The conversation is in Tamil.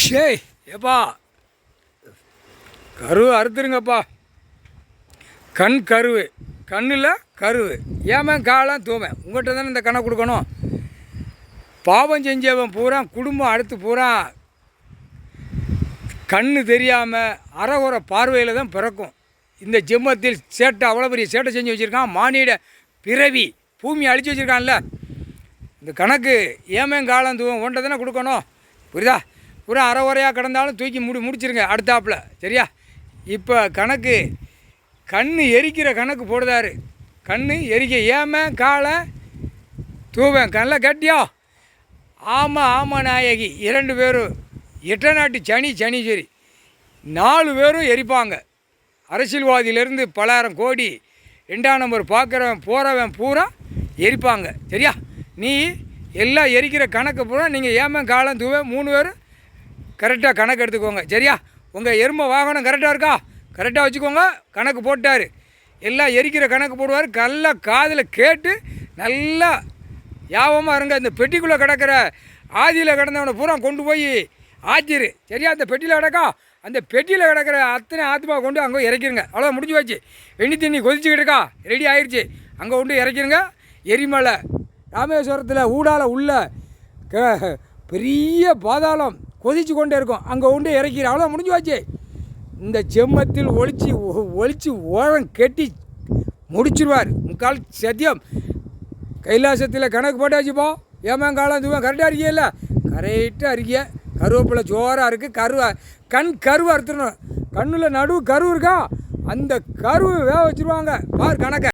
ஷேய் ஏப்பா கருவை அறுத்துருங்கப்பா. கருவு கண்ணில் கருவு ஏமன் காலம் தூவன் உங்கள்கிட்ட தானே இந்த கணக்கு கொடுக்கணும். பாவம் செஞ்சவன் பூரா குடும்பம் அடுத்து பூரா கண்ணு தெரியாமல் அறகுறை பார்வையில் தான் பிறக்கும். இந்த ஜென்மத்தில் சேட்டை அவ்வளோ பெரிய சேட்டை செஞ்சு வச்சுருக்கான். மானிட பிறவி பூமி அழித்து வச்சுருக்கான்ல. இந்த கணக்கு ஏமன் காலம் தூவன் உன்ட்ட தானே கொடுக்கணும். புரியுதா? பூரா அறகுறையாக கிடந்தாலும் தூக்கி முடிச்சிருங்க அடுத்தாப்பில். சரியா? இப்போ கணக்கு கண்ணு எரிக்கிற கணக்கு போடுதாரு. கண்ணு எரிக்க ஏமன் காலை தூவன் கண்ணில் கட்டியோ. ஆமாம் நாயகி 2 பேரும் எட்டநாட்டு சனீஸ்வரி 4 பேரும் எரிப்பாங்க. அரசியல்வாதியிலேருந்து பலாயிரம் கோடி 2ஆம் நம்பர் பார்க்குறவன் போகிறவன் பூரா எரிப்பாங்க. சரியா? நீ எல்லாம் எரிக்கிற கணக்கு பூரா நீங்கள் ஏமன் காலம் தூவன் 3 பேரும் கரெக்டாக கணக்கு எடுத்துக்கோங்க. சரியா? உங்கள் எருமை வாகனம் கரெக்டாக இருக்கா? கரெக்டாக வச்சுக்கோங்க. கணக்கு போட்டார். எல்லாம் எரிக்கிற கணக்கு போடுவார். நல்லா காதில் கேட்டு நல்லா யாபமாக இருங்க. இந்த பெட்டிக்குள்ளே கிடக்கிற ஆதியில் கிடந்தவனை பூரா கொண்டு போய் ஆச்சிரு. சரியா? அந்த பெட்டியில் கிடக்கா, அந்த பெட்டியில் கிடக்கிற அத்தனை ஆத்மா கொண்டு அங்கே இறக்கிருங்க. அவ்வளோ முடிஞ்சு போச்சு. வெண்ணி தண்ணி கொதிச்சுக்கிட்டு இருக்கா, ரெடி ஆயிடுச்சு. அங்கே கொண்டு இறக்கிருங்க. எரிமலை ராமேஸ்வரத்தில் ஊடால உள்ள பெரிய பாதாளம் கொதிச்சு கொண்டே இருக்கும். அங்கே கொண்டு இறக்கிற. அவ்வளோ முடிஞ்சு போச்சு. இந்த செம்மத்தில் ஒழிச்சு ஓரம் கெட்டி முடிச்சிருவார். முக்கால் சத்தியம். கைலாசத்தில் கணக்கு போட்டாச்சுப்பா. ஏமன் காலம் தூவன் கரெக்டாக இருக்கியல்ல? கரெக்டாக இருக்கிய. கருவேப்பிலை ஜோராக இருக்குது. கருவை அறுத்துடணும். கண்ணில் நடுவு கருவு இருக்கா, அந்த கருவு வேக வச்சுருவாங்க. பார் கணக்கை.